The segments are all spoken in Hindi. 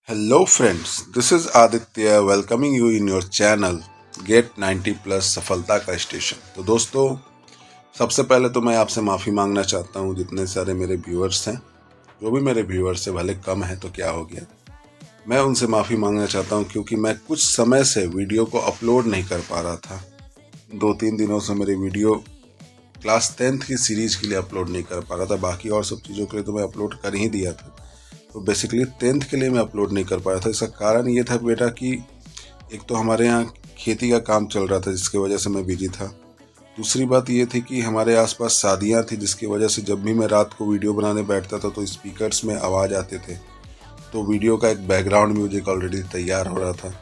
Hello friends, this is Aditya welcoming you in your channel Get 90 Plus सफलता का स्टेशन। तो दोस्तों, सबसे पहले तो मैं आपसे माफ़ी मांगना चाहता हूँ जितने सारे मेरे व्यूअर्स हैं। जो भी मेरे व्यूअर्स है भले कम है तो क्या हो गया, मैं उनसे माफ़ी मांगना चाहता हूँ क्योंकि मैं कुछ समय से वीडियो को अपलोड नहीं कर पा रहा था। 2-3 दिनों से मेरी वीडियो क्लास 10th की सीरीज के लिए अपलोड नहीं कर पा रहा था। बाकी और सब चीज़ों के लिए तो मैं अपलोड कर ही दिया था, तो बेसिकली 10th के लिए मैं अपलोड नहीं कर पाया था। इसका कारण ये था बेटा कि एक तो हमारे यहाँ खेती का काम चल रहा था जिसकी वजह से मैं बिजी था। दूसरी बात ये थी कि हमारे आसपास शादियाँ थी जिसकी वजह से जब भी मैं रात को वीडियो बनाने बैठता था तो स्पीकर्स में आवाज़ आते थे, तो वीडियो का एक बैकग्राउंड म्यूजिक ऑलरेडी तैयार हो रहा था।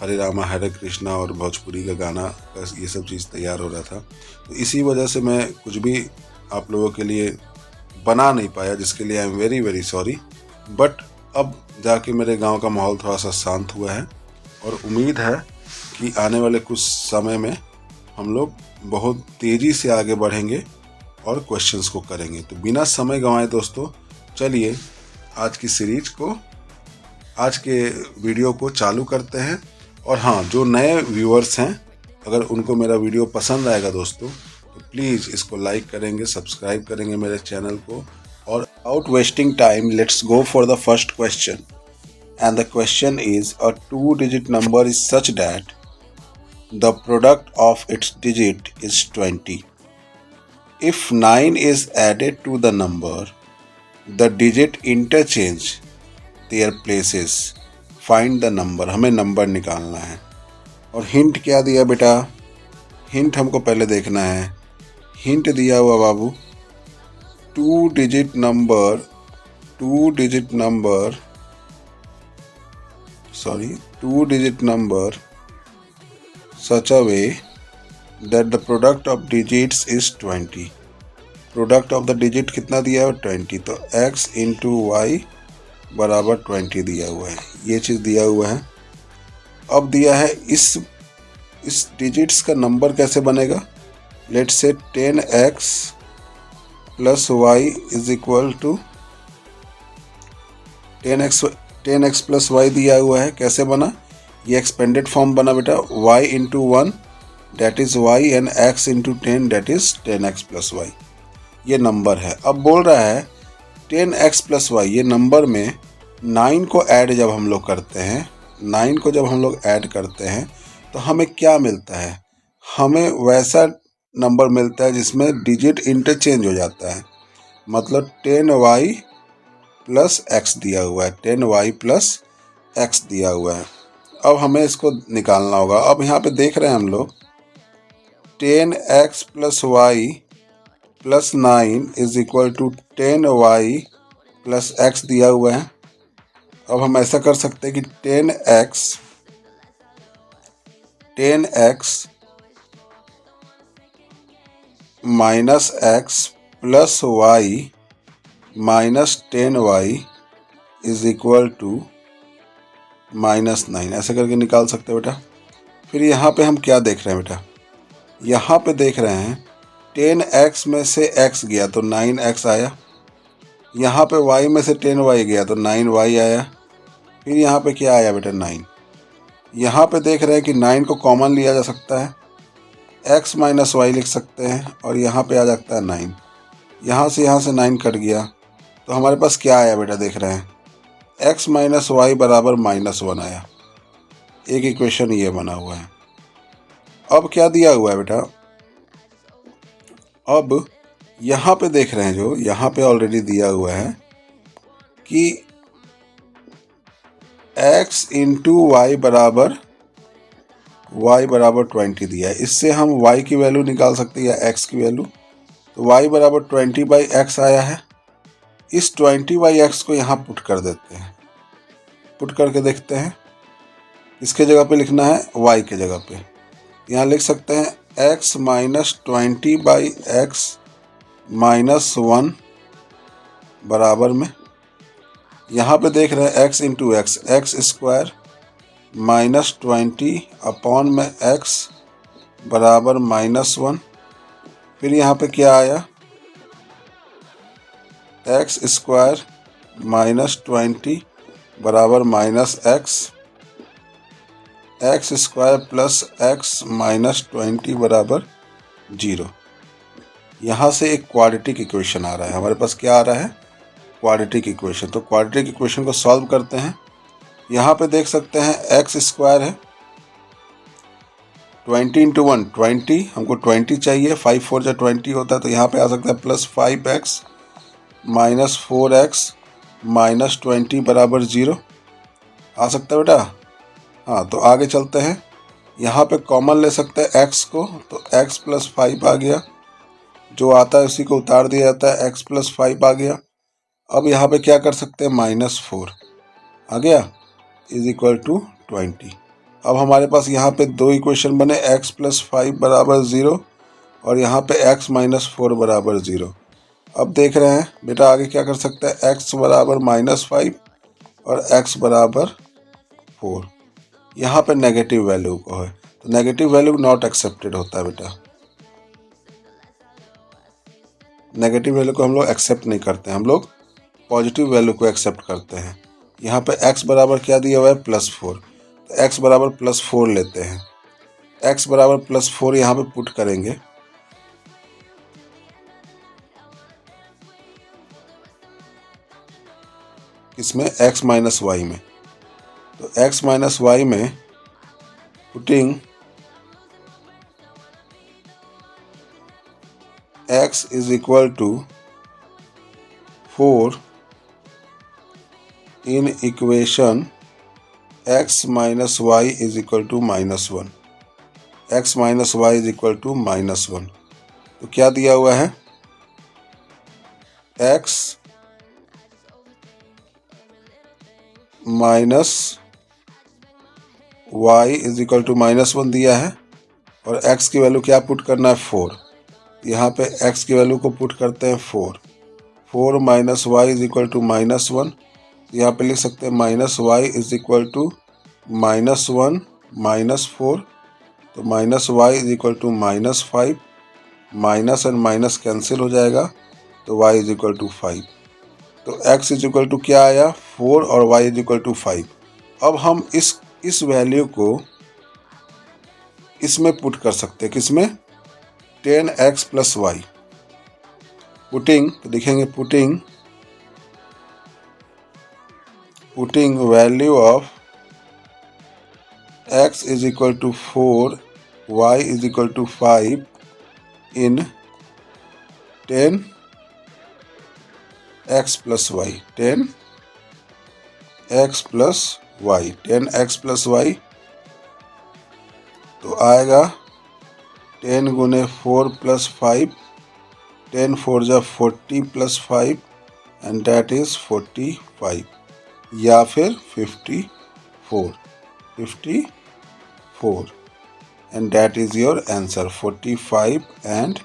हरे रामा हरे कृष्णा और भोजपुरी का गाना ये सब चीज़ तैयार हो रहा था। तो इसी वजह से मैं कुछ भी आप लोगों के लिए बना नहीं पाया, जिसके लिए I am very very sorry. But अब जाके मेरे गांव का माहौल थोड़ा सा शांत हुआ है और उम्मीद है कि आने वाले कुछ समय में हम लोग बहुत तेज़ी से आगे बढ़ेंगे और क्वेश्चंस को करेंगे। तो बिना समय गंवाए दोस्तों, चलिए आज की सीरीज को, आज के वीडियो को चालू करते हैं। और हाँ, जो नए व्यूअर्स हैं, अगर उनको मेरा वीडियो पसंद आएगा दोस्तों तो प्लीज़ इसको लाइक करेंगे, सब्सक्राइब करेंगे मेरे चैनल को। और without wasting time, let's go for the first question. And the question is, a two-digit number is such that the product of its digit is 20. If 9 is added to the number, the digit interchange their places. Find the number. हमें नंबर निकालना है। और हिंट क्या दिया बेटा? हिंट हमको पहले देखना है। हिंट दिया हुआ बाबू, two digit number such a way that the product of digits is 20. Product of the digit कितना दिया है? 20। तो x इंटू वाई बराबर 20 दिया हुआ है। ये चीज़ दिया हुआ है। अब दिया है इस डिजिट्स का नंबर कैसे बनेगा? Let's say 10x plus Y is equal to 10x plus Y दिया हुआ है। कैसे बना? ये एक्सपेंडेड फॉर्म बना बेटा, y into 1 that is y and x into 10 that is 10x plus Y. ये नंबर है। अब बोल रहा है 10x प्लस वाई, ये नंबर में 9 को ऐड जब हम लोग करते हैं, 9 को जब हम लोग ऐड करते हैं तो हमें क्या मिलता है? हमें वैसा नंबर मिलता है जिसमें डिजिट इंटरचेंज हो जाता है। मतलब 10y प्लस एक्स दिया हुआ है, 10y प्लस एक्स दिया हुआ है। अब हमें इसको निकालना होगा। अब यहाँ पे देख रहे हैं हम लोग 10x plus Y plus 9 is equal to 10y plus X दिया हुआ है। अब हम ऐसा कर सकते हैं कि 10x minus X plus Y minus 10y is equal to -9, ऐसे करके निकाल सकते हैं बेटा। फिर यहाँ पे हम क्या देख रहे हैं बेटा? यहाँ पे देख रहे हैं 10x में से x गया तो 9x आया। यहाँ पे y में से 10y गया तो 9y आया। फिर यहाँ पे क्या आया बेटा? 9। यहाँ पे देख रहे हैं कि 9 को कॉमन लिया जा सकता है, x माइनस वाई लिख सकते हैं और यहाँ पे आ जाता है 9। यहाँ से 9 कट गया तो हमारे पास क्या आया बेटा? देख रहे हैं x माइनस वाई बराबर -1 आया। एक इक्वेशन ये बना हुआ है। अब क्या दिया हुआ है बेटा? अब यहाँ पे देख रहे हैं, जो यहाँ पे ऑलरेडी दिया हुआ है कि x इंटू वाई बराबर 20 दिया है। इससे हम y की वैल्यू निकाल सकते हैं या x की वैल्यू। तो y बराबर 20/x आया है। इस 20/x को यहाँ पुट कर देते हैं। पुट करके देखते हैं इसके जगह पे लिखना है y के जगह पे। यहाँ लिख सकते हैं x माइनस 20/x माइनस 1 बराबर में, यहाँ पे देख रहे हैं x into x square minus 20 upon में x बराबर -1। फिर यहाँ पे क्या आया? x स्क्वायर माइनस 20 बराबर -x, x² प्लस x -20 बराबर 0। यहाँ से एक क्वाड्रेटिक इक्वेशन आ रहा है, हमारे पास क्या आ रहा है, क्वाड्रेटिक इक्वेशन। तो क्वाड्रेटिक इक्वेशन को सॉल्व करते हैं। यहाँ पे देख सकते हैं x² है, 20 × 1 20, हमको 20 चाहिए, 5 4 जा 20 होता है, तो यहाँ पे आ सकता है +5x -4x -20 बराबर 0 आ सकता है बेटा। हाँ, तो आगे चलते हैं। यहाँ पे कॉमन ले सकते हैं x को, तो x + 5 आ गया, जो आता है उसी को उतार दिया जाता है, x + 5 आ गया। अब यहाँ पे क्या कर सकते हैं, -4 आ गया = 20। अब हमारे पास यहाँ पे दो इक्वेशन बने, x + 5 बराबर 0 और यहाँ पे x - 4 बराबर 0। अब देख रहे हैं बेटा आगे क्या कर सकते हैं, x बराबर -5 और x बराबर 4। यहाँ पे नेगेटिव वैल्यू को है, तो नेगेटिव वैल्यू नॉट एक्सेप्टेड होता है बेटा। नेगेटिव वैल्यू को हम लोग एक्सेप्ट नहीं करते हैं, हम लोग पॉजिटिव वैल्यू को एक्सेप्ट करते हैं। यहाँ पे x बराबर क्या दिया हुआ है, +4, तो x बराबर +4 लेते हैं। x बराबर +4 यहाँ पे पुट करेंगे, किसमें, x - y में। तो x - y में putting x = 4 in equation x - y = -1, x - y = -1। तो क्या दिया हुआ है, x - y = -1 दिया है और x की वैल्यू क्या पुट करना है, 4। यहाँ पे x की वैल्यू को पुट करते हैं 4 - y = -1। यहाँ पे लिख सकते हैं -y = -1 - 4, तो -y = -5, minus and minus cancel हो जाएगा, तो y = 5। तो x = क्या आया, 4 और y = 5। अब हम इस वैल्यू को इसमें पुट कर सकते हैं, किसमें, 10x + y। पुटिंग, तो लिखेंगे putting value of x = 4, y = 5 in 10x + y, 10x + y, 10x + y। तो आएगा 10 × 4 + 5, 10 4 जा 40 + 5 एंड दैट इज 45, या फिर 54 and that is your answer. 45 and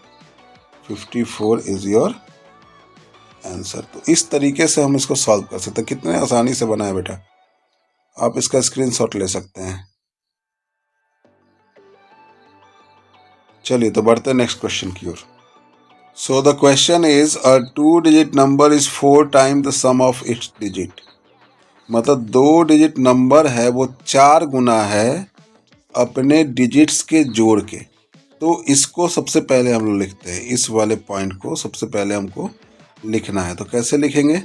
54 is your answer. तो इस तरीके से हम इसको सॉल्व कर सकते हैं। कितने आसानी से बना है बेटा, आप इसका स्क्रीनशॉट ले सकते हैं। चलिए तो बढ़ते हैं नेक्स्ट क्वेश्चन की ओर। So the question is a 2 digit number is 4 time the sum of its digit. मतलब 2 डिजिट नंबर है वो 4 गुना है अपने डिजिट्स के जोड़ के। तो इसको सबसे पहले हम लोग लिखते हैं, इस वाले पॉइंट को सबसे पहले हमको लिखना है। तो कैसे लिखेंगे,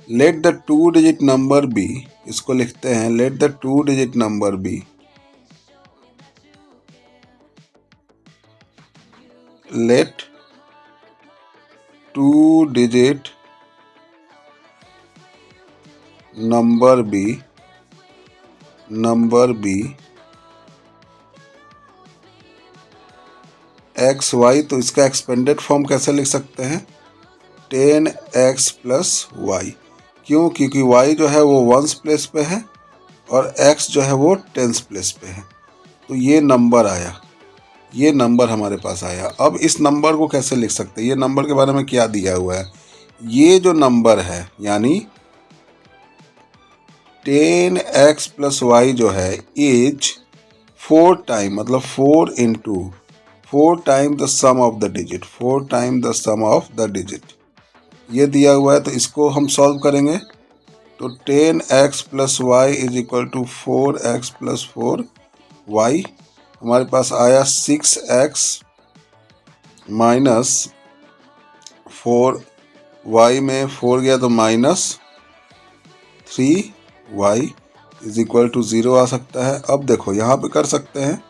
let the 2 digit number be, इसको लिखते हैं let the 2 digit number be, let 2 digit number be X Y. तो इसका एक्सपेंडेड फॉर्म कैसे लिख सकते हैं, 10x + y। क्यों, क्योंकि y जो है वो 1s प्लेस पे है और x जो है वो 10s प्लेस पे है। तो ये नंबर आया, ये नंबर हमारे पास आया। अब इस नंबर को कैसे लिख सकते हैं, ये नंबर के बारे में क्या दिया हुआ है, ये जो नंबर है यानी 10x + y जो है इज 4 टाइम, मतलब 4 × 4 time the sum of the digit, 4 time the sum of the digit, ये दिया हुआ है। तो इसको हम सॉल्व करेंगे। तो 10x plus Y is equal to 4x plus 4y। हमारे पास आया 6x माइनस 4y में 4 गया तो minus 3y is equal to 0 आ सकता है। अब देखो यहाँ पे कर सकते हैं,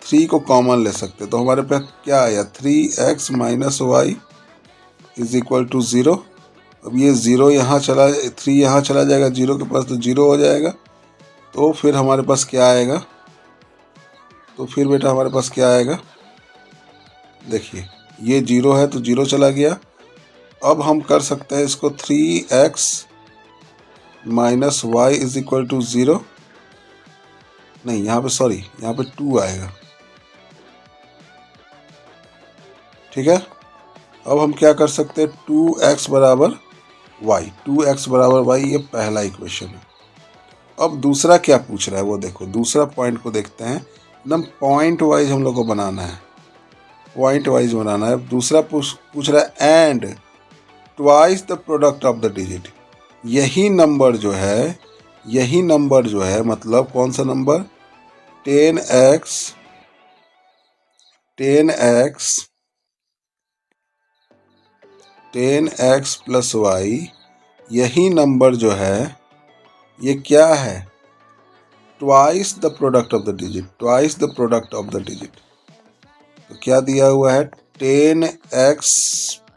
3 को कॉमन ले सकते हैं, तो हमारे पास क्या आया 3x minus Y is equal to 0। अब ये 0 यहाँ चला, 3 यहाँ चला जाएगा 0 के पास तो 0 हो जाएगा। तो फिर हमारे पास क्या आएगा, तो फिर बेटा हमारे पास क्या आएगा, देखिए ये 0 है तो 0 चला गया। अब हम कर सकते हैं इसको 3x minus Y is equal to 0, नहीं यहाँ पे सॉरी, यहाँ पे 2 आएगा, ठीक है। अब हम क्या कर सकते हैं, 2x बराबर वाई, 2x बराबर वाई, ये पहला इक्वेशन है। अब दूसरा क्या पूछ रहा है वो देखो, दूसरा पॉइंट को देखते हैं, एकदम पॉइंट वाइज हम लोग को बनाना है, पॉइंट वाइज बनाना है। दूसरा पूछ रहा है and twice the product of the digit. यही नंबर जो है, यही नंबर जो है, मतलब कौन सा number, 10x 10x plus y, यही नंबर जो है ये क्या है, twice the product of the digit, twice the product of the digit. तो क्या दिया हुआ है, 10x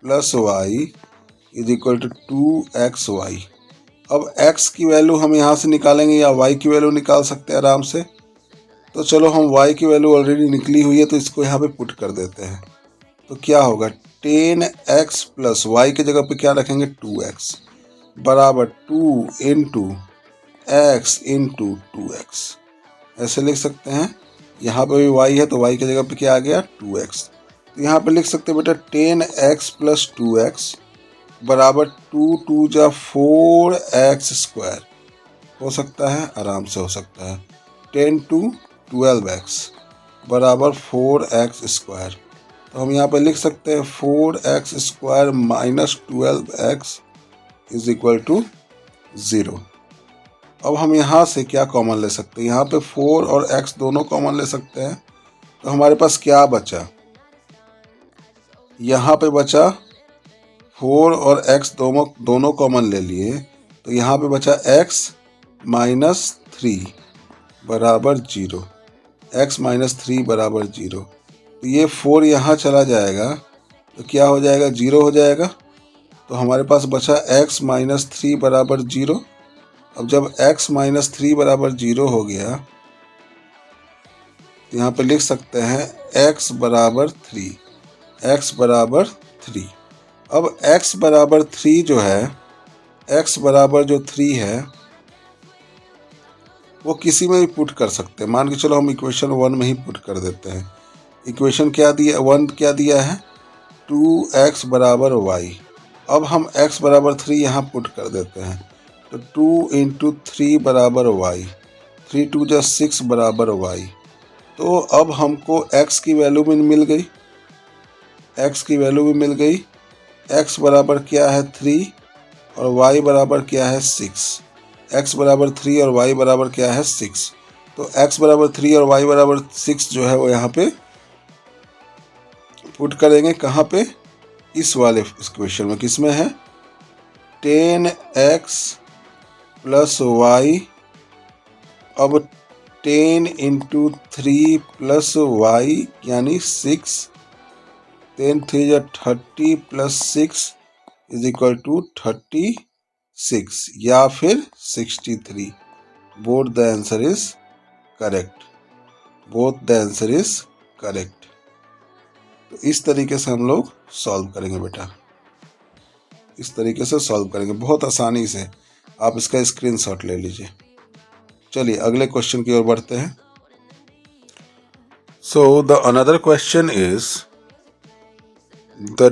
plus Y is equal to 2xy। अब x की वैल्यू हम यहाँ से निकालेंगे या y की वैल्यू निकाल सकते हैं आराम से। तो चलो हम y की वैल्यू ऑलरेडी निकली हुई है तो इसको यहाँ पे पुट कर देते हैं। तो क्या होगा, 10x प्लस वाई की जगह पे क्या रखेंगे, 2x बराबर 2 इंटू एक्स इंटू 2x, ऐसे लिख सकते हैं। यहाँ पे भी y है तो y की जगह पे क्या आ गया, 2x। तो यहाँ पे लिख सकते हैं बेटा 10x प्लस 2x बराबर 2 जा 4x स्क्वायर, हो सकता है, आराम से हो सकता है। 10 टू 12x बराबर 4x स्क्वायर। तो हम यहाँ पे लिख सकते हैं 4x square minus 12x is equal to 0। अब हम यहाँ से क्या कॉमन ले सकते हैं, यहाँ पे 4 और x दोनों कॉमन ले सकते हैं। तो हमारे पास क्या बचा, यहाँ पे बचा 4 और x दोनों कॉमन ले लिए, तो यहाँ पे बचा x माइनस 3 बराबर 0, x माइनस 3 बराबर 0। तो ये 4 यहाँ चला जाएगा तो क्या हो जाएगा, 0 हो जाएगा। तो हमारे पास बचा x माइनस 3 बराबर 0। अब जब x माइनस 3 बराबर 0 हो गया तो यहाँ पे लिख सकते हैं x बराबर 3, x बराबर 3। अब x बराबर 3 जो है, x बराबर जो 3 है वो किसी में भी पुट कर सकते हैं। मान के चलो हम इक्वेशन 1 में ही पुट कर देते हैं। इक्वेशन क्या दिया, 1 क्या दिया है, 2x बराबर y। अब हम x बराबर 3 यहाँ पुट कर देते हैं, तो 2 इंटू 3 बराबर y, 3 2 जा 6 बराबर y। तो अब हमको x की वैल्यू भी मिल गई, x की वैल्यू भी मिल गई। x बराबर क्या है 3 और y बराबर क्या है 6, x बराबर 3 और y बराबर क्या है 6। तो x बराबर 3 और y बराबर 6 जो है वो यहाँ पे पुट करेंगे, कहाँ पे, इस वाले इक्वेशन में, किस में है, 10x प्लस वाई। अब 10 इंटू 3 प्लस वाई यानी 6, 10 3 या 30 प्लस 6 इज इक्वल टू 36 या फिर 63। Both the answer is correct, both the answer is correct. तो इस तरीके से हम लोग सॉल्व करेंगे बेटा, इस तरीके से सॉल्व करेंगे बहुत आसानी से। आप इसका स्क्रीनशॉट ले लीजिए। चलिए अगले क्वेश्चन की ओर बढ़ते हैं। So the another question is the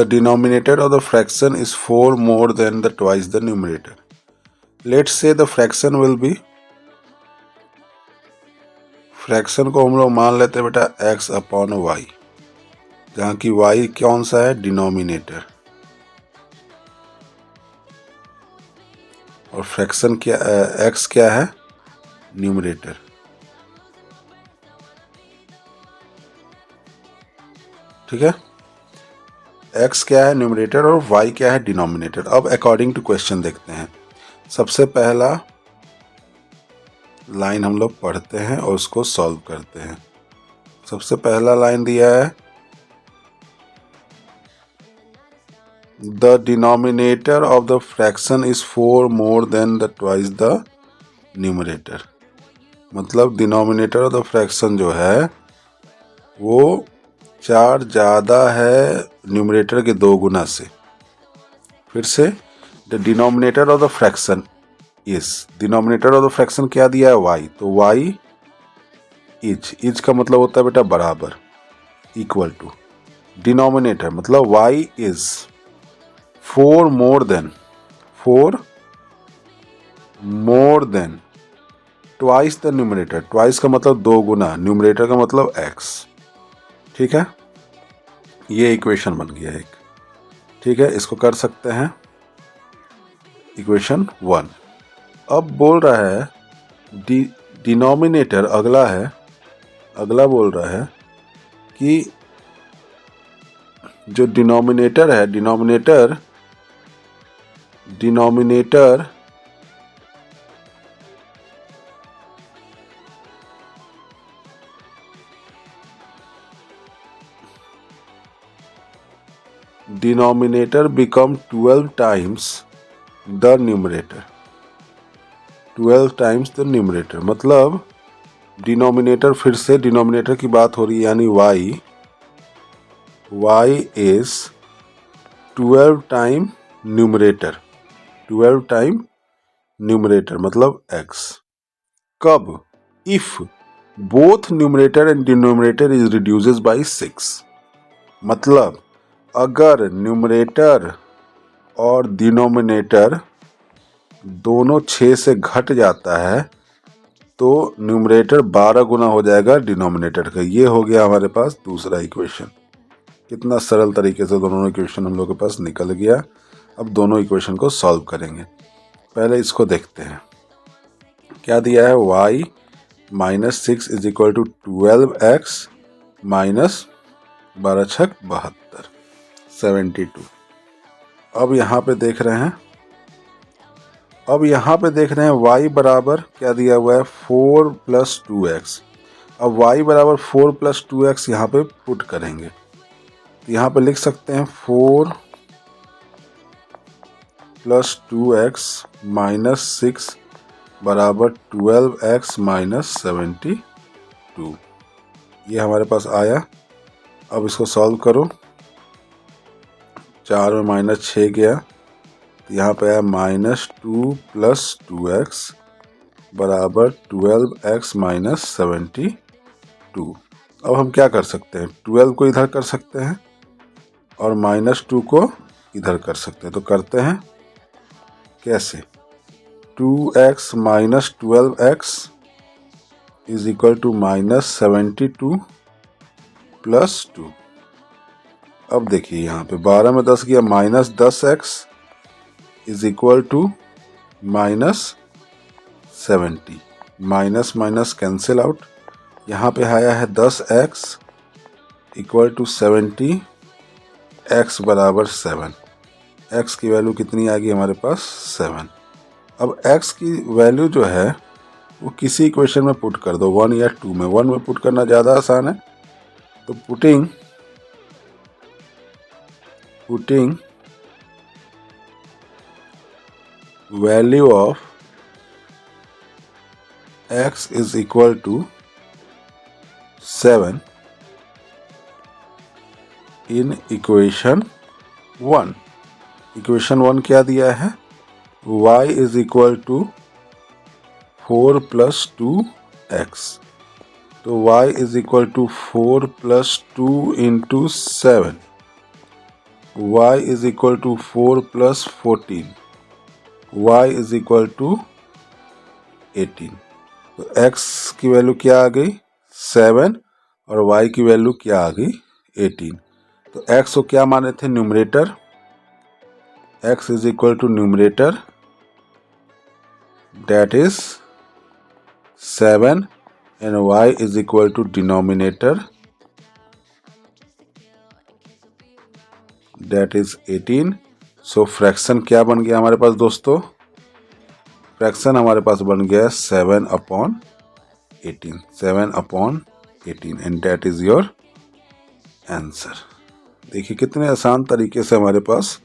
denominator of the fraction is 4 more than the twice the numerator. Let's say the fraction will be, fraction को हम लोग मान लेते हैं बेटा x अपॉन वाई, जहाँ की y कौन सा है, डिनोमिनेटर। और फ्रैक्शन क्या, एक्स क्या है, न्यूमरेटर। ठीक है, एक्स क्या है, न्यूमरेटर, और वाई क्या है, डिनोमिनेटर। अब अकॉर्डिंग टू क्वेश्चन देखते हैं। सबसे पहला लाइन हम लोग पढ़ते हैं और उसको सॉल्व करते हैं। सबसे पहला लाइन दिया है, the denominator of the fraction is 4 more then the twice the numerator. मतलब डिनोमिनेटर ऑफ द फ्रैक्शन जो है वो 4 ज़्यादा है न्यूमरेटर के 2 गुना से। फिर से, the denominator of the fraction is, denominator of the fraction क्या दिया है, वाई, तो वाई इज का मतलब होता है बेटा बराबर, इक्वल टू, डिनोमिनेटर मतलब y is 4 more than twice the numerator. Twice का मतलब 2 गुना, न्यूमरेटर का मतलब एक्स। ठीक है, ये इक्वेशन बन गया एक। ठीक है, इसको कर सकते हैं इक्वेशन 1। अब बोल रहा है डिनोमिनेटर, अगला बोल रहा है कि जो डिनोमिनेटर है, denominator become 12 times the numerator, 12 times the numerator। मतलब डिनोमिनेटर, फिर से डिनोमिनेटर की बात हो रही है, यानी y is 12 time numerator, 12 time numerator मतलब x। कब, if both numerator and denominator is reduces by 6। मतलब अगर न्यूमरेटर और डिनोमिनेटर दोनों 6 से घट जाता है तो न्यूमरेटर 12 गुना हो जाएगा डिनोमिनेटर का। ये हो गया हमारे पास दूसरा इक्वेशन। कितना सरल तरीके से दोनों इक्वेशन हम लोग के पास निकल गया। अब दोनों इक्वेशन को सॉल्व करेंगे। पहले इसको देखते हैं, क्या दिया है, y minus 6 is equal to 12x minus 12 छक 72, 72। अब यहाँ पे देख रहे हैं, y बराबर क्या दिया हुआ है, 4 प्लस 2x। अब y बराबर 4 प्लस 2x यहाँ पे पुट करेंगे तो यहाँ पे लिख सकते हैं 4 प्लस 2x माइनस 6 बराबर 12x माइनस 72। ये हमारे पास आया। अब इसको सॉल्व करो, 4 में माइनस 6 गया तो यहाँ पे आया माइनस 2 प्लस 2x बराबर 12x माइनस 72। अब हम क्या कर सकते हैं, 12 को इधर कर सकते हैं और माइनस 2 को इधर कर सकते हैं। तो करते हैं कैसे, 2x minus 12x is equal to minus 72 plus 2। अब देखिए यहाँ पे 12 में 10 गया, minus 10x is equal to minus 70। Minus minus cancel out, यहाँ पे आया है 10x इक्वल टू 70, x बराबर 7। x की वैल्यू कितनी आ गई हमारे पास, 7। अब x की वैल्यू जो है वो किसी इक्वेशन में पुट कर दो, 1 या 2 में। 1 में पुट करना ज़्यादा आसान है, तो putting value of x is equal to 7 in equation 1। Equation 1 क्या दिया है, y is equal to 4 plus 2x। तो y is equal to 4 plus 2 into 7, y is equal to 4 plus 14, y is equal to 18। तो x की वैल्यू क्या आ गई, 7, और y की वैल्यू क्या आ गई, 18। तो x को क्या माने थे, numerator, x is equal to numerator that is 7 and y is equal to denominator that is 18. So fraction क्या बन गया हमारे पास दोस्तों? फ्रैक्शन हमारे पास बन गया 7/18, 7/18 and that is your answer. देखिए कितने आसान तरीके से हमारे पास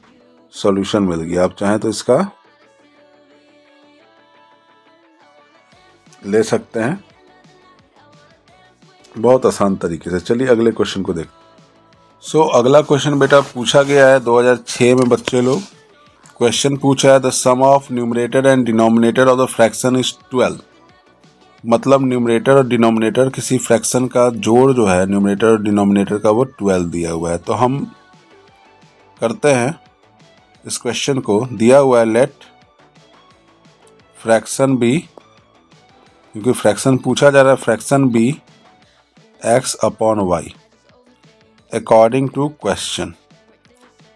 सॉल्यूशन मिल गया. आप चाहें तो इसका ले सकते हैं बहुत आसान तरीके से. चलिए अगले क्वेश्चन को देखते हैं. सो अगला क्वेश्चन बेटा पूछा गया है 2006 में. बच्चे लोग क्वेश्चन पूछा है the sum of numerator and denominator of the fraction is 12. मतलब न्यूमरेटर और डिनोमिनेटर किसी फ्रैक्शन का जोड़ जो है न्यूमरेटर और डिनोमिनेटर का वो 12 दिया हुआ है. तो हम करते हैं इस क्वेश्चन को. दिया हुआ है लेट फ्रैक्शन बी, क्योंकि फ्रैक्शन पूछा जा रहा है, fraction be x upon y according to question.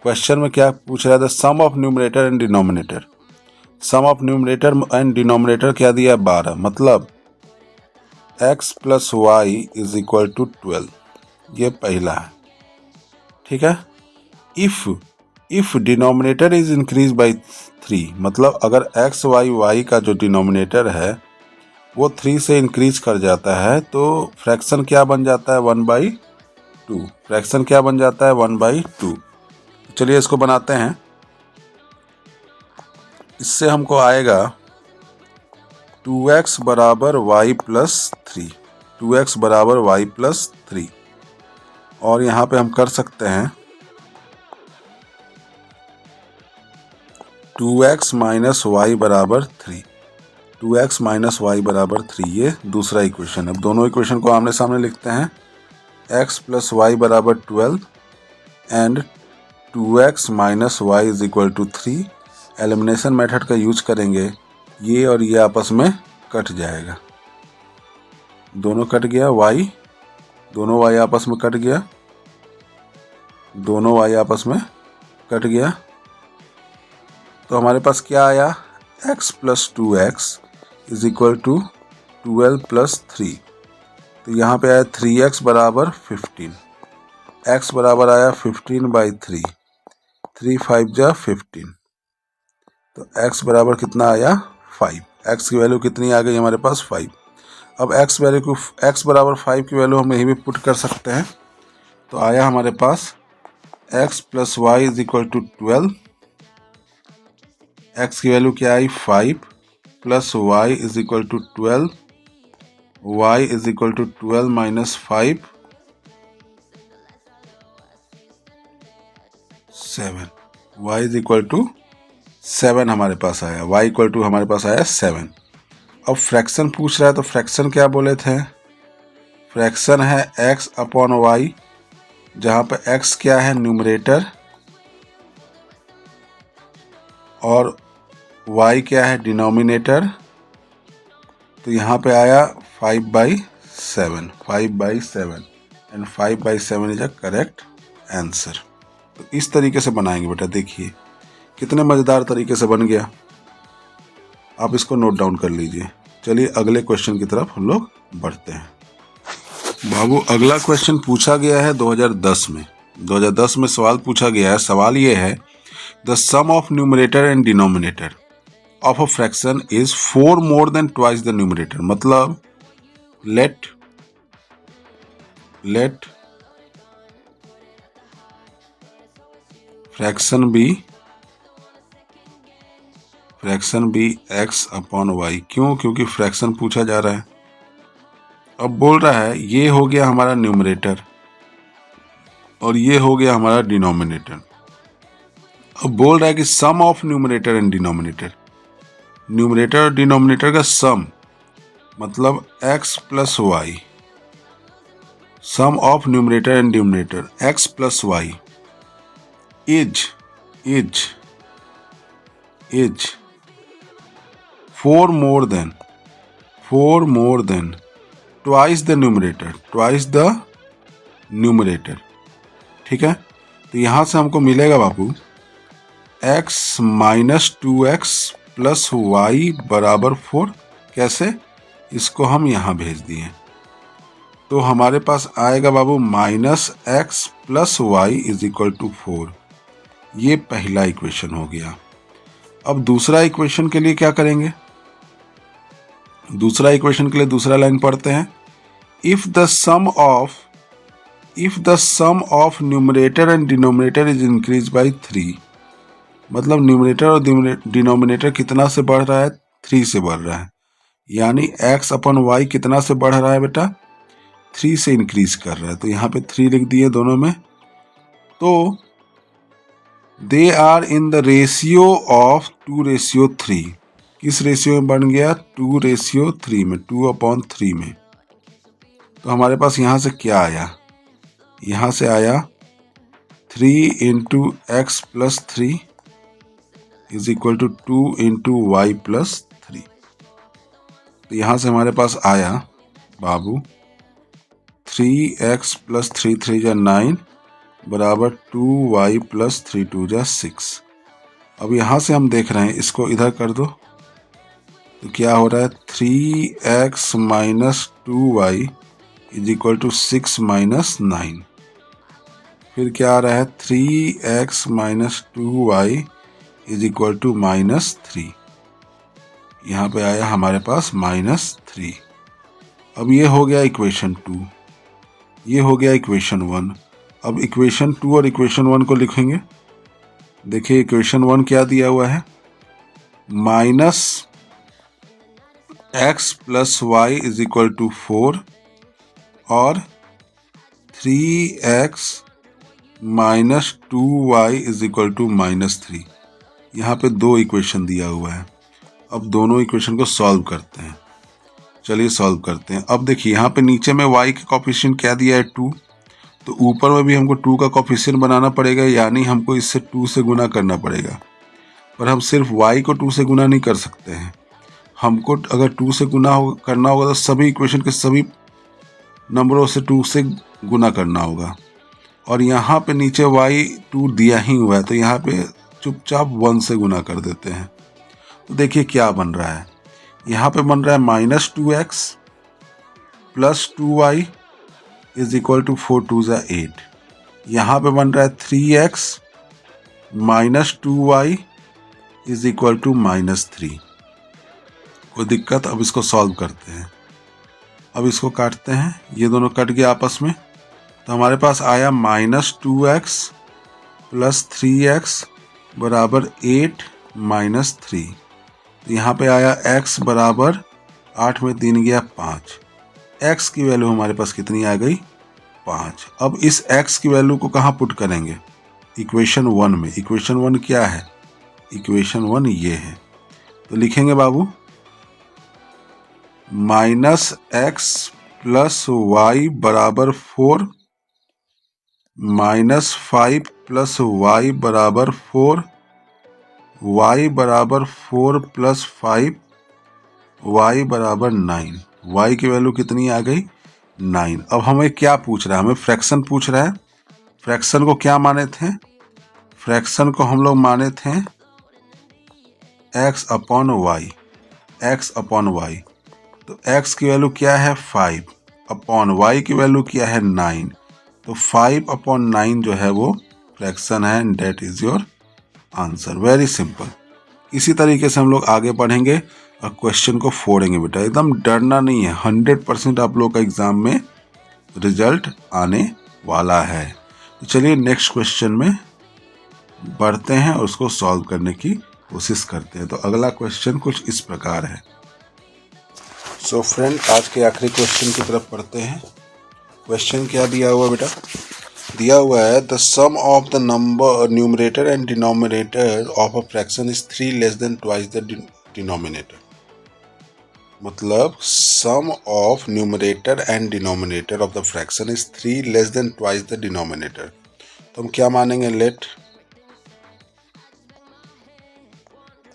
Question में क्या पूछ रहा है? The sum of numerator and denominator. Sum of numerator and denominator क्या दिया है? 12. मतलब x plus Y is equal to 12. ये पहला है. ठीक है. If denominator is increase by 3, मतलब अगर x y का जो डिनोमिनेटर है वो 3 से इंक्रीज कर जाता है तो फ्रैक्शन क्या बन जाता है? 1/2. फ्रैक्शन क्या बन जाता है? 1/2. चलिए इसको बनाते हैं. इससे हमको आएगा 2x बराबर y प्लस 3. 2x बराबर y प्लस 3. और यहाँ पे हम कर सकते हैं 2x माइनस वाई बराबर 3. 2x माइनस वाई बराबर 3. ये दूसरा इक्वेशन है. अब दोनों इक्वेशन को आमने सामने लिखते हैं. x प्लस वाई बराबर 12 and 2x minus Y is equal to 3. Elimination method का यूज करेंगे. ये और ये आपस में कट जाएगा. दोनों कट गया. y, दोनों y आपस में कट गया. दोनों y आपस में कट गया. तो हमारे पास क्या आया? x plus 2x is equal to 12 plus 3. तो यहाँ पे आया 3x बराबर 15. x बराबर आया 15/3. 3 5 जा 15. तो x बराबर कितना आया? 5. x की वैल्यू कितनी आ गई हमारे पास? 5. अब x बराबर 5 की वैल्यू हम यहीं भी पुट कर सकते हैं. तो आया हमारे पास x plus Y is equal to 12. x की वैल्यू क्या आई? 5 plus Y is equal to 12. y is equal to 12 minus 5 7. y is equal to 7 हमारे पास आया. y इक्वल टू हमारे पास आया 7. अब फ्रैक्शन पूछ रहा है तो फ्रैक्शन क्या बोले थे? फ्रैक्शन है x अपॉन वाई, जहाँ पे x क्या है? न्यूमरेटर, और y क्या है? डिनोमिनेटर. तो यहाँ पे आया 5/7. 5/7 and 5/7 is a correct answer. तो इस तरीके से बनाएंगे बेटा. देखिए कितने मज़ेदार तरीके से बन गया. आप इसको नोट डाउन कर लीजिए. चलिए अगले क्वेश्चन की तरफ हम लोग बढ़ते हैं. बाबू अगला क्वेश्चन पूछा गया है 2010 में. 2010 में सवाल पूछा गया है. सवाल ये है the sum of numerator and denominator of a fraction is 4 more than twice the numerator. मतलब let fraction be x upon y. क्यों? क्योंकि फ्रैक्शन पूछा जा रहा है. अब बोल रहा है ये हो गया हमारा न्यूमरेटर और ये हो गया हमारा डिनोमिनेटर. अब बोल रहा है कि sum of numerator and denominator. Numerator और डिनोमिनेटर का सम मतलब x plus y. Sum of numerator and denominator x plus Y is 4 more than twice the numerator. ठीक है. तो यहां से हमको मिलेगा बाबू x minus 2x plus y बराबर 4। कैसे? इसको हम यहाँ भेज दिए तो हमारे पास आएगा बाबू -x plus Y is equal to 4। ये पहला इक्वेशन हो गया। अब दूसरा इक्वेशन के लिए क्या करेंगे? दूसरा इक्वेशन के लिए दूसरा लाइन पढ़ते हैं। If the sum of numerator and denominator is increase by 3, मतलब न्यूमरेटर और डिनोमिनेटर कितना से बढ़ रहा है? 3 से बढ़ रहा है। यानी x अपन y कितना से बढ़ रहा है बेटा? 3 से इंक्रीज कर रहा है। तो यहाँ पे 3 लिख दिए दोनों में। तो they are in the ratio of 2:3। किस रेशियो में बन गया? 2:3 में, 2/3 में। तो हमारे पास यहाँ से क्या आया? यहाँ से आया 3 × x + 3 is equal to 2 × y + 3। तो यहाँ से हमारे पास आया बाबू 3x + 3 3 = 9 बराबर 2y + 3 2 = 6। अब यहाँ से हम देख रहे हैं, इसको इधर कर दो तो क्या हो रहा है? 3x - 2y is equal to 6 - 9। फिर क्या आ रहा है? 3x - 2y is equal to -3। यहाँ पे आया हमारे पास -3। अब ये हो गया इक्वेशन 2, ये हो गया इक्वेशन 1। अब इक्वेशन 2 और इक्वेशन 1 को लिखेंगे। देखिए इक्वेशन 1 क्या दिया हुआ है? -x + y is equal to 4 और 3x - 2y is equal to -3। यहाँ पे 2 इक्वेशन दिया हुआ है। अब दोनों इक्वेशन को सॉल्व करते हैं। चलिए सॉल्व करते हैं। अब देखिए यहाँ पे नीचे में y का कोफिशिएंट क्या दिया है? 2। तो ऊपर में भी हमको 2 का कोफिशिएंट बनाना पड़ेगा, यानी हमको इससे 2 से गुना करना पड़ेगा। पर हम सिर्फ y को 2 से गुना नहीं कर सकते हैं। हमको अगर 2 से गुना करना होगा तो सभी इक्वेशन के सभी नंबरों से 2 से गुना करना होगा। और यहाँ पे नीचे y 2 दिया ही हुआ है, तो यहाँ पे चुपचाप 1 से गुना कर देते हैं। तो देखिए क्या बन रहा है। यहाँ पे बन रहा है -2x + 2y is equal to 4 2 = 8। यहाँ पे बन रहा है 3x - 2y is equal to -3। कोई दिक्कत? अब इसको सॉल्व करते हैं। अब इसको काटते हैं, ये दोनों कट गया आपस में। तो हमारे पास आया -2x + 3x बराबर 8 - 3। तो यहाँ पे आया x बराबर 8 में 3 गया 5। x की वैल्यू हमारे पास कितनी आ गई? 5। अब इस x की वैल्यू को कहाँ पुट करेंगे? इक्वेशन 1 में। इक्वेशन 1 क्या है? इक्वेशन 1 ये है। तो लिखेंगे बाबू -x + y बराबर 4 -5 + y बराबर 4 y बराबर 4 + 5 y बराबर 9। y की वैल्यू कितनी आ गई? 9। अब हमें क्या पूछ रहा है? हमें फ्रैक्शन पूछ रहा है। फ्रैक्शन को क्या माने थे? फ्रैक्शन को हम लोग माने थे x/y। x/y। तो x की वैल्यू क्या है? 5 अपॉन y की वैल्यू क्या है? 9। तो 5/9 जो है वो फ्रैक्शन है, and that is your answer. Very simple. इसी तरीके से हम लोग आगे बढ़ेंगे और क्वेश्चन को फोड़ेंगे बेटा। एकदम डरना नहीं है, 100% आप लोग का एग्जाम में रिजल्ट आने वाला है। तो चलिए नेक्स्ट क्वेश्चन में बढ़ते हैं और उसको सॉल्व करने की कोशिश करते हैं। तो अगला क्वेश्चन कुछ इस प्रकार है। सो फ्रेंड, आज के आखिरी क्वेश्चन की तरफ पढ़ते हैं। क्वेश्चन क्या दिया हुआ बेटा? दिया हुआ है the sum of the number numerator and denominator of a fraction is 3 less than twice the denominator. मतलब sum of numerator and denominator of the fraction is 3 less than twice the denominator. तो हम क्या मानेंगे?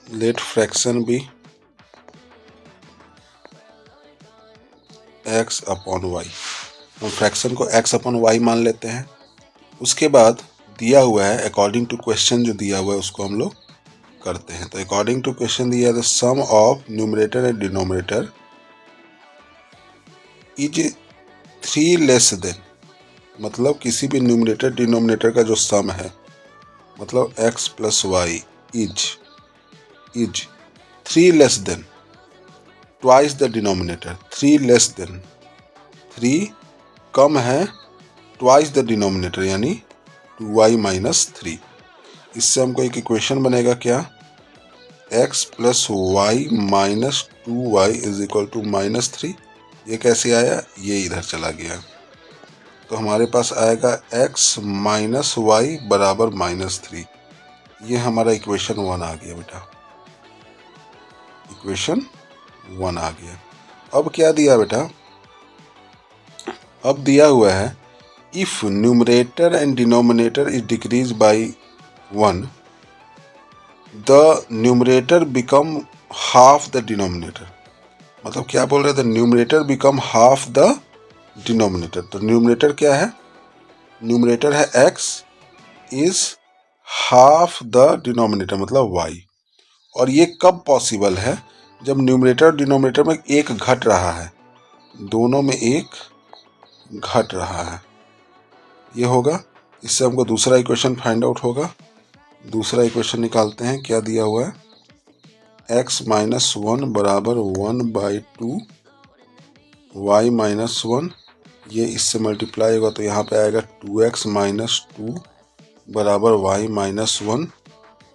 Let fraction be x/y। हम फ्रैक्शन को x/y मान लेते हैं। उसके बाद दिया हुआ है, अकॉर्डिंग टू क्वेश्चन जो दिया हुआ है उसको हम लोग करते हैं। तो अकॉर्डिंग टू क्वेश्चन दिया है the sum of numerator and denominator is 3 less than, मतलब किसी भी न्यूमरेटर डिनोमिनेटर का जो सम है, मतलब x plus Y is 3 less than twice the denominator. 3 less than, 3 कम है ट्वाइस द डिनोमिनेटर यानी 2y माइनस 3। इससे हमको एक इक्वेशन बनेगा क्या, x plus Y minus 2y is equal to minus 3। ये कैसे आया, ये इधर चला गया, तो हमारे पास आएगा x माइनस वाई बराबर माइनस 3। ये हमारा इक्वेशन 1 आ गया बेटा, इक्वेशन 1 आ गया। अब क्या दिया बेटा, अब दिया हुआ है if numerator and denominator is decrease by 1 the numerator become half the denominator. मतलब क्या बोल रहे थे, numerator become half the denominator. तो न्यूमरेटर क्या है, न्यूमरेटर है x is half the denominator मतलब y। और ये कब पॉसिबल है, जब न्यूमरेटर और डिनोमिनेटर में एक घट रहा है, दोनों में एक घट रहा है, ये होगा। इससे हमको दूसरा इक्वेशन फाइंड आउट होगा। दूसरा इक्वेशन निकालते हैं, क्या दिया हुआ है, x माइनस 1 बराबर 1/2 y माइनस 1, ये इससे मल्टीप्लाई होगा तो यहाँ पे आएगा 2x माइनस 2 बराबर y माइनस 1,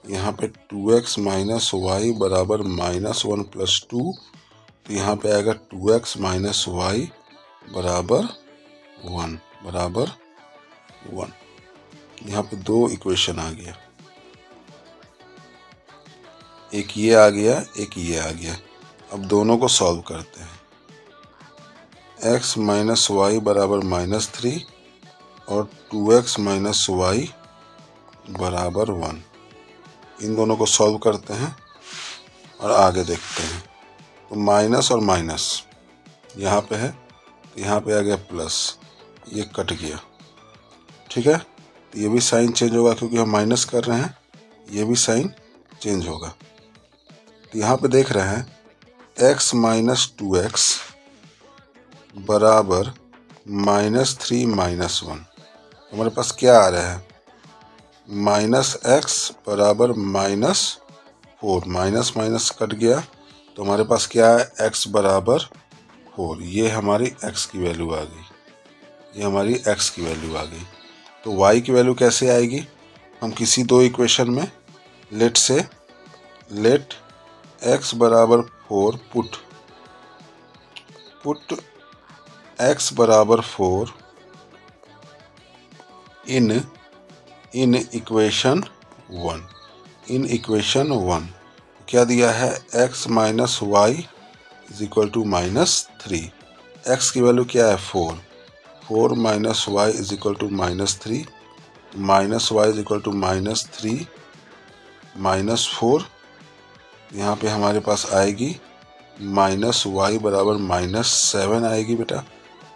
यहाँ पे 2x माइनस वाई बराबर माइनस 1 प्लस 2, तो यहाँ पे आएगा 2x माइनस वाई बराबर 1। यहाँ पे दो इक्वेशन आ गया, एक ये आ गया, एक ये आ गया। अब दोनों को सॉल्व करते हैं। x माइनस वाई बराबर माइनस 3 और 2x माइनस वाई बराबर 1, इन दोनों को सॉल्व करते हैं और आगे देखते हैं। तो माइनस और माइनस यहाँ पे है, तो यहाँ पे आ गया प्लस, ये कट गया, ठीक है। तो ये भी साइन चेंज होगा क्योंकि हम माइनस कर रहे हैं, ये भी साइन चेंज होगा। तो यहाँ पे देख रहे हैं x माइनस 2x बराबर माइनस 3 माइनस 1। हमारे पास क्या आ रहा है, माइनस x बराबर माइनस 4, माइनस माइनस कट गया, तो हमारे पास क्या है, x बराबर 4। ये हमारी x की वैल्यू आ गई, ये हमारी x की वैल्यू आ गई। तो y की वैल्यू कैसे आएगी, हम किसी दो इक्वेशन में लेट x बराबर 4 पुट x बराबर 4 इन इक्वेशन 1। क्या दिया है, x minus Y is equal to minus 3। x की वैल्यू क्या है, 4 minus Y is equal to minus 3, minus Y is equal to minus 3 minus 4, यहाँ पे हमारे पास आएगी माइनस वाई बराबर माइनस 7 आएगी बेटा,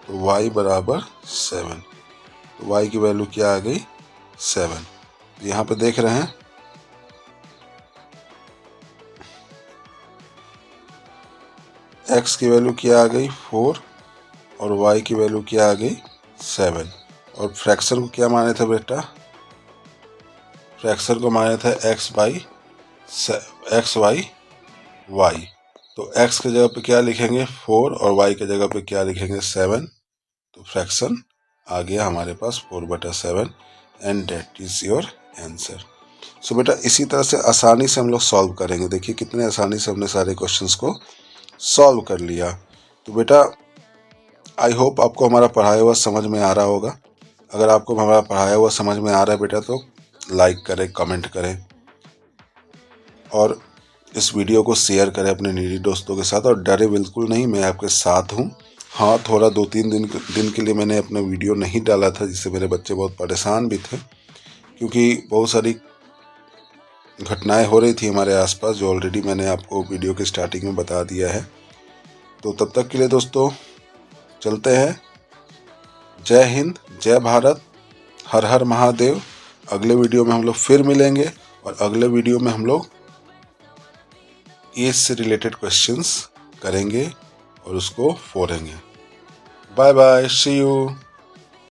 तो y बराबर 7। तो y की वैल्यू क्या आ गई, 7। तो यहाँ पे देख रहे हैं x की वैल्यू क्या आ गई, 4 और y की वैल्यू क्या आ गई, 7। और फ्रैक्शन को क्या माने थे बेटा, फ्रैक्शन को माने थे x बाई y। तो x के जगह पे क्या लिखेंगे, 4 और y के जगह पे क्या लिखेंगे, 7। तो फ्रैक्शन आ गया हमारे पास 4/7 and that is your answer. So बेटा इसी तरह से आसानी से हम लोग सॉल्व करेंगे। देखिए कितने आसानी से हमने सारे क्वेश्चंस को सॉल्व कर लिया। तो बेटा आई होप आपको हमारा पढ़ाया हुआ समझ में आ रहा होगा। अगर आपको हमारा पढ़ाया हुआ समझ में आ रहा है बेटा तो लाइक करें, कमेंट करें और इस वीडियो को शेयर करें अपने नीडी दोस्तों के साथ। और डरे बिल्कुल नहीं, मैं आपके साथ हूँ। हाँ, थोड़ा 2-3 दिन के लिए मैंने अपना वीडियो नहीं डाला था, जिससे मेरे बच्चे बहुत परेशान भी थे, क्योंकि बहुत सारी घटनाएं हो रही थी हमारे आसपास, जो ऑलरेडी मैंने आपको वीडियो के स्टार्टिंग में बता दिया है। तो तब तक के लिए दोस्तों चलते हैं। जय हिंद, जय भारत, हर हर महादेव। अगले वीडियो में हम लोग फिर मिलेंगे और अगले वीडियो में हम लोग एज से रिलेटेड क्वेश्चंस करेंगे और उसको फोड़ेंगे। Bye bye, see you.